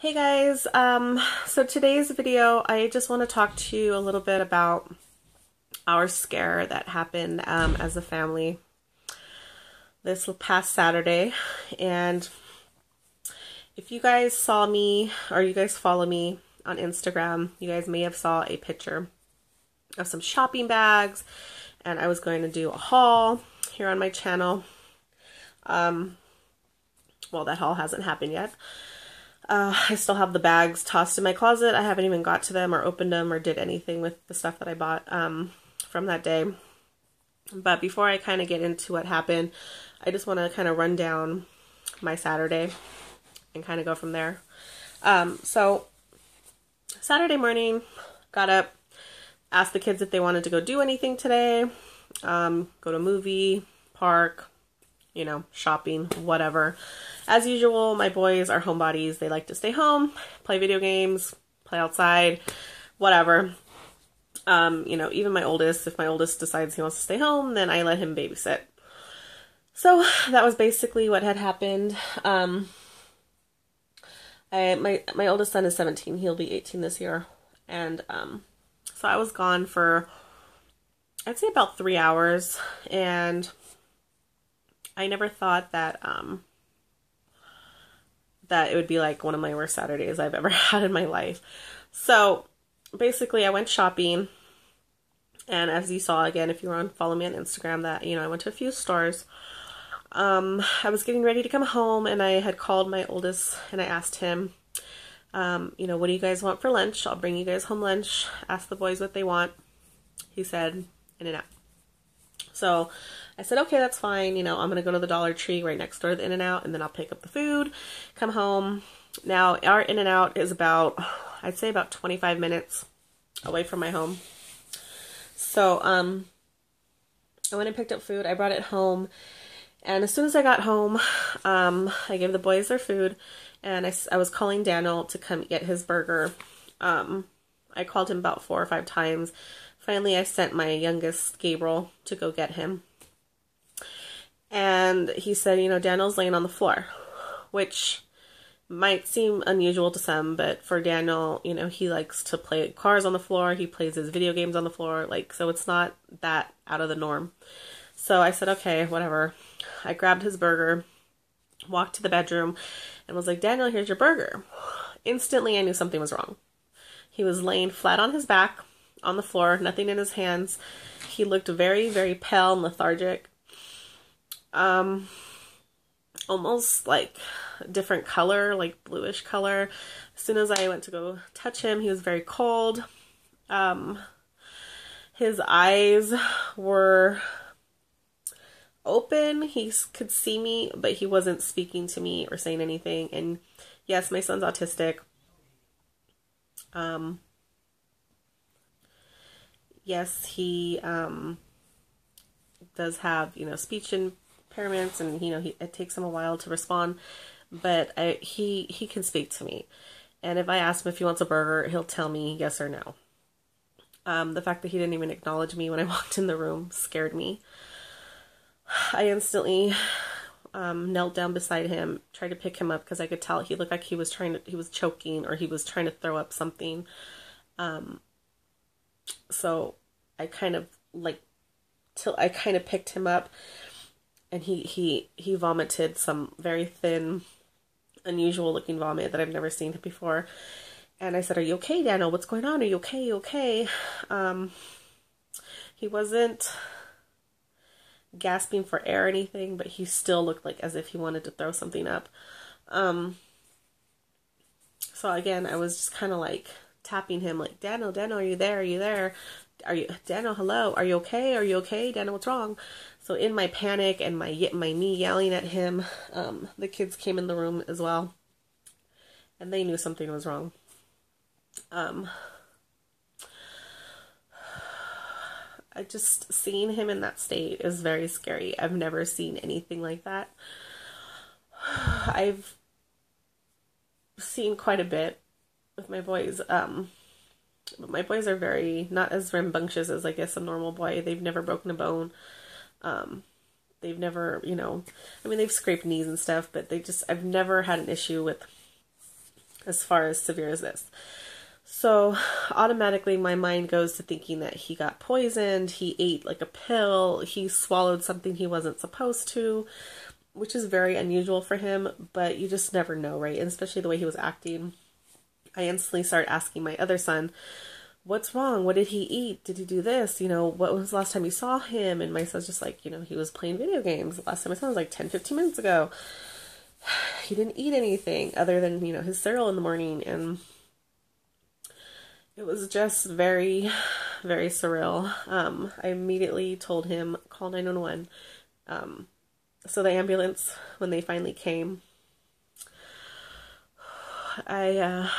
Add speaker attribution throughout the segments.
Speaker 1: Hey guys, so today's video, I just want to talk to you a little bit about our scare that happened as a family this past Saturday. And if you guys saw me, or you guys follow me on Instagram, you guys may have saw a picture of some shopping bags, and I was going to do a haul here on my channel. Well, that haul hasn't happened yet. I still have the bags tossed in my closet. I haven't even got to them or opened them or did anything with the stuff that I bought from that day. But before I kind of get into what happened, I just want to kind of run down my Saturday and kind of go from there. So Saturday morning, got up, asked the kids if they wanted to go do anything today, go to a movie, park, you know, shopping, whatever. As usual, my boys are homebodies. They like to stay home, play video games, play outside, whatever. You know, even my oldest, if my oldest decides he wants to stay home, then I let him babysit. So that was basically what had happened. My oldest son is 17. He'll be 18 this year. And so I was gone for, I'd say about 3 hours, and I never thought that that it would be like one of my worst Saturdays I've ever had in my life. So basically I went shopping, and as you saw, again, if you were follow me on Instagram, that, you know, I went to a few stores. I was getting ready to come home, and I had called my oldest and I asked him, you know, what do you guys want for lunch? I'll bring you guys home lunch. Ask the boys what they want. He said, In-N-Out. So I said, okay, that's fine. You know, I'm going to go to the Dollar Tree right next door to the In-N-Out, and then I'll pick up the food, come home. Now, our In-N-Out is about, I'd say about 25 minutes away from my home. So, I went and picked up food. I brought it home, and as soon as I got home, I gave the boys their food, and I was calling Daniel to come get his burger. I called him about 4 or 5 times. Finally, I sent my youngest, Gabriel, to go get him. And he said, you know, Daniel's laying on the floor, which might seem unusual to some, but for Daniel, you know, he likes to play cars on the floor. He plays his video games on the floor, like, so it's not that out of the norm. So I said, okay, whatever. I grabbed his burger, walked to the bedroom, and was like, Daniel, here's your burger. Instantly, I knew something was wrong. He was laying flat on his back on the floor, nothing in his hands. He looked very, very pale and lethargic. Almost like a different color, like bluish color. As soon as I went to go touch him, he was very cold. His eyes were open. He could see me, but he wasn't speaking to me or saying anything. And yes, my son's autistic. Yes, he does have, you know, speech impairments, and, you know, it takes him a while to respond, but he can speak to me. And if I ask him if he wants a burger, he'll tell me yes or no. The fact that he didn't even acknowledge me when I walked in the room scared me. I instantly knelt down beside him, tried to pick him up, because I could tell he looked like he was choking, or he was trying to throw up something. So I kind of picked him up, and he vomited some very thin, unusual looking vomit that I've never seen before. And I said, are you okay, Daniel? What's going on? Are you okay? You okay? He wasn't gasping for air or anything, but he still looked like as if he wanted to throw something up. So again, I was just kind of like tapping him, like, Daniel, are you there? Are you there? Daniel, hello? Are you okay? Are you okay? Daniel, what's wrong? So in my panic and my me yelling at him, the kids came in the room as well, and they knew something was wrong. I just, seeing him in that state is very scary. I've never seen anything like that. I've seen quite a bit with my boys. But my boys are very, not as rambunctious as, I guess, a normal boy. They've never broken a bone. They've never, you know, I mean, they've scraped knees and stuff, but I've never had an issue with as far as severe as this. So automatically my mind goes to thinking that he got poisoned, he ate like a pill, he swallowed something he wasn't supposed to, which is very unusual for him, but you just never know, right? And especially the way he was acting. I instantly started asking my other son, what's wrong? What did he eat? Did he do this? You know, what was the last time you saw him? And my son's just like, you know, he was playing video games. The last time I saw him was like 10, 15 minutes ago. He didn't eat anything other than, you know, his cereal in the morning. And it was just very, very surreal. I immediately told him, call 911. So the ambulance, when they finally came, I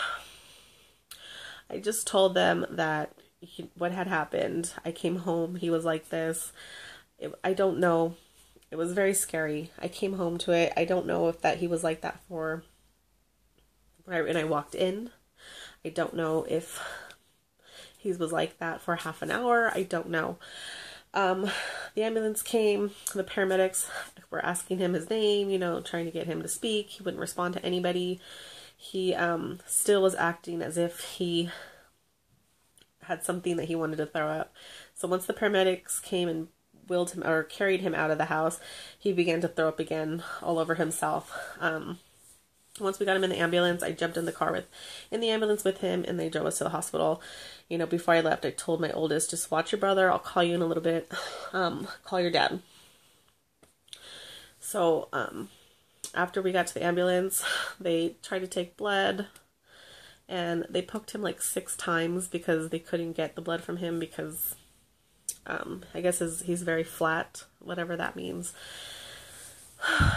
Speaker 1: just told them that what had happened. I came home, he was like this. I don't know. It was very scary. I came home to it. I don't know if that he was like that for right when I walked in. I don't know if he was like that for half an hour. I don't know. The ambulance came. The paramedics were asking him his name, you know, trying to get him to speak. He wouldn't respond to anybody. He still was acting as if he had something that he wanted to throw up. So once the paramedics came and wheeled him or carried him out of the house, he began to throw up again all over himself. Once we got him in the ambulance, I jumped in the ambulance with him, and they drove us to the hospital. You know, before I left, I told my oldest, just watch your brother. I'll call you in a little bit. Call your dad. So, after we got to the ambulance, they tried to take blood, and they poked him like 6 times because they couldn't get the blood from him because, I guess he's very flat, whatever that means.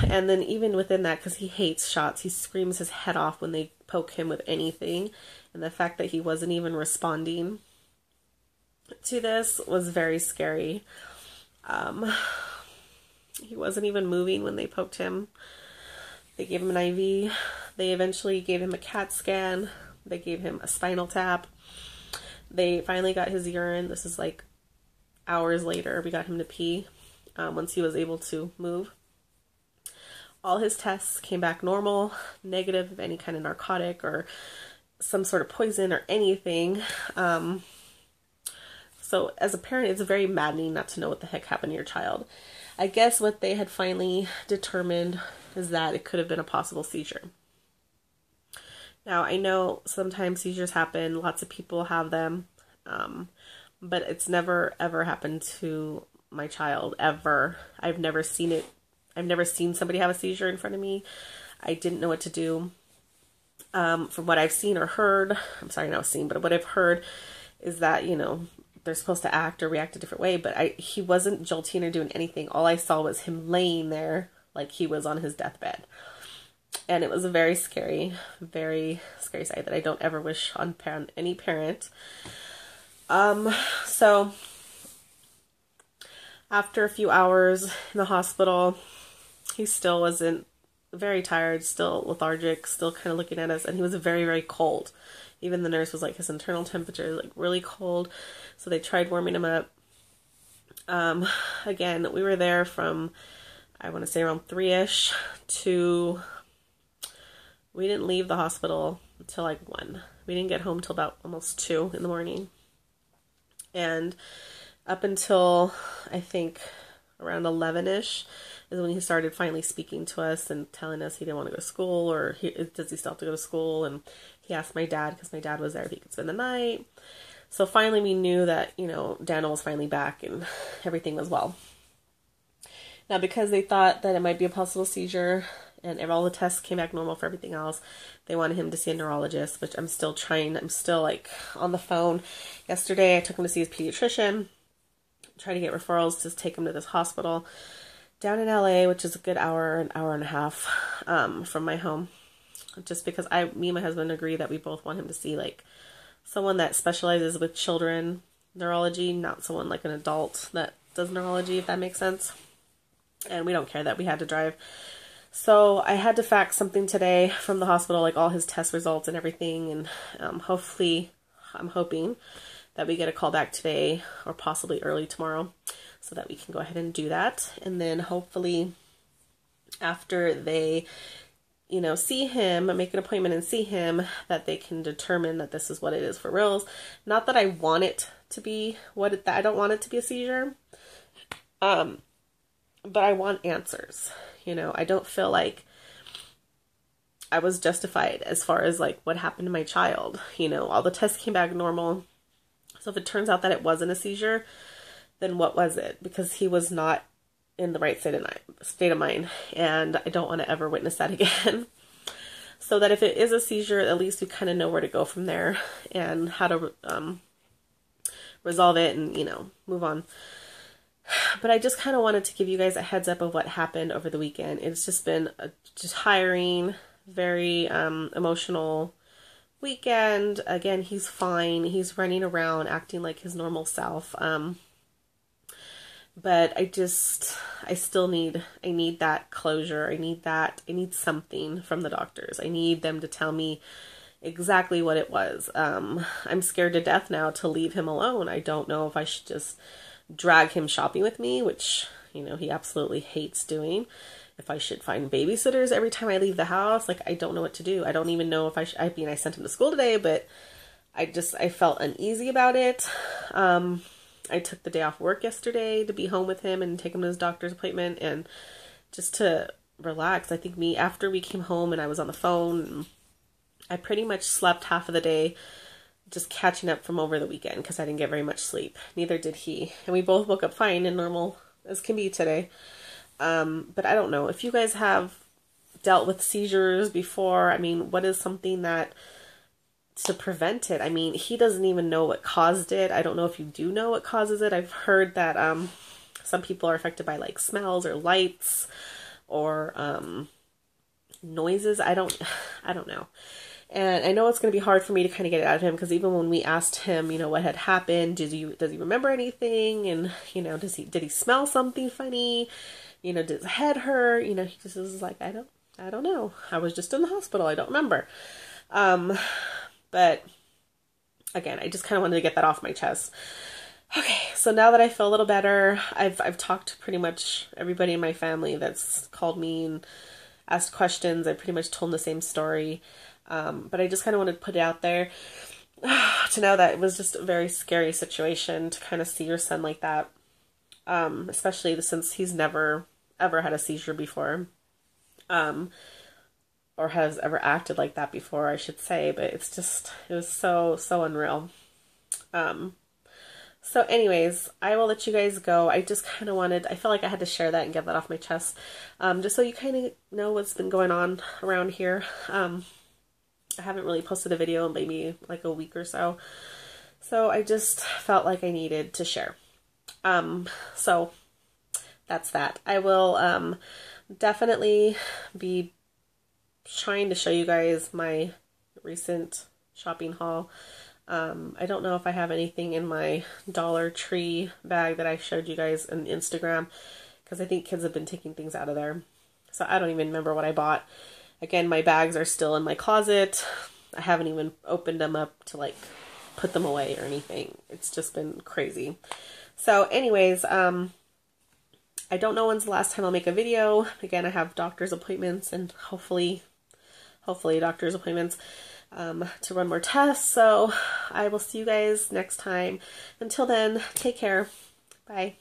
Speaker 1: And then even within that, because he hates shots, he screams his head off when they poke him with anything. And the fact that he wasn't even responding to this was very scary. He wasn't even moving when they poked him. They gave him an IV. They eventually gave him a CAT scan. They gave him a spinal tap. They finally got his urine. This is like hours later. We got him to pee once he was able to move. All his tests came back normal, negative of any kind of narcotic or some sort of poison or anything. So as a parent, it's very maddening not to know what the heck happened to your child. I guess what they had finally determined is that it could have been a possible seizure. Now, I know sometimes seizures happen. Lots of people have them. But it's never, ever happened to my child, ever. I've never seen it. I've never seen somebody have a seizure in front of me. I didn't know what to do. From what I've seen or heard, I'm sorry, not seen, but what I've heard is that, you know, they're supposed to act or react a different way, but he wasn't jolting or doing anything. All I saw was him laying there like he was on his deathbed. And it was a very scary sight that I don't ever wish on any parent. So after a few hours in the hospital, he still wasn't, very tired, still lethargic, still kind of looking at us, and he was very, very cold. Even the nurse was like, his internal temperature is like really cold, so they tried warming him up. Again, we were there from, I want to say around 3-ish to, we didn't leave the hospital until like 1. We didn't get home till about almost 2 in the morning. And up until, I think, around 11-ish is when he started finally speaking to us and telling us he didn't want to go to school, or does he still have to go to school? And he asked my dad, because my dad was there, if he could spend the night. So finally we knew that, you know, Daniel was finally back and everything was well. Now, because they thought that it might be a possible seizure and all the tests came back normal for everything else, they wanted him to see a neurologist, which I'm still like on the phone. Yesterday I took him to see his pediatrician, try to get referrals to take him to this hospital down in LA, which is a good an hour and a half from my home. Just because me and my husband agree that we both want him to see like someone that specializes with children neurology, not someone like an adult that does neurology, if that makes sense. And we don't care that we had to drive. So I had to fax something today from the hospital, like all his test results and everything. And hopefully, I'm hoping that we get a call back today or possibly early tomorrow so that we can go ahead and do that. And then hopefully after they you know, see him, make an appointment and see him, that they can determine that this is what it is for reals. Not that I want it to be I don't want it to be a seizure. But I want answers. You know, I don't feel like I was justified as far as like what happened to my child. You know, all the tests came back normal. So if it turns out that it wasn't a seizure, then what was it? Because he was not in the right state of mind, and I don't want to ever witness that again. So that if it is a seizure, at least we kind of know where to go from there and how to resolve it and, you know, move on. But I just kind of wanted to give you guys a heads up of what happened over the weekend. It's just been just tiring, very emotional weekend. Again, he's fine. He's running around acting like his normal self. But I need that closure. I need something from the doctors. I need them to tell me exactly what it was. I'm scared to death now to leave him alone. I don't know if I should just drag him shopping with me, which, you know, he absolutely hates doing. If I should find babysitters every time I leave the house, like, I don't know what to do. I don't even know if I sent him to school today, but I felt uneasy about it. I took the day off work yesterday to be home with him and take him to his doctor's appointment and just to relax. I think after we came home and I was on the phone, I pretty much slept half of the day just catching up from over the weekend because I didn't get very much sleep. Neither did he. And we both woke up fine and normal as can be today. But I don't know. If you guys have dealt with seizures before, I mean, what is something to prevent it? I mean, he doesn't even know what caused it. I don't know if you do know what causes it. I've heard that some people are affected by like smells or lights or noises. I don't know. And I know it's going to be hard for me to kind of get it out of him because even when we asked him, you know, what had happened, does he remember anything? And, you know, did he smell something funny? You know, did his head hurt? You know, he just was like, I don't know. I was just in the hospital. I don't remember. But again, I just kind of wanted to get that off my chest. Okay, so now that I feel a little better, I've talked to pretty much everybody in my family that's called me and asked questions. I pretty much told them the same story. But I just kind of wanted to put it out there to know that it was just a very scary situation to kind of see your son like that. Especially since he's never ever had a seizure before. Or has ever acted like that before, I should say, but it was so unreal. So anyways, I will let you guys go. I just kind of I felt like I had to share that and get that off my chest, just so you kind of know what's been going on around here. I haven't really posted a video in maybe like a week or so, so I just felt like I needed to share. So that's that. I will definitely be trying to show you guys my recent shopping haul. I don't know if I have anything in my Dollar Tree bag that I showed you guys on Instagram, because I think kids have been taking things out of there. So I don't even remember what I bought. Again, my bags are still in my closet. I haven't even opened them up to like put them away or anything. It's just been crazy. So anyways, I don't know when's the last time I'll make a video. Again, I have doctor's appointments and hopefully doctor's appointments to run more tests. So I will see you guys next time. Until then, take care. Bye.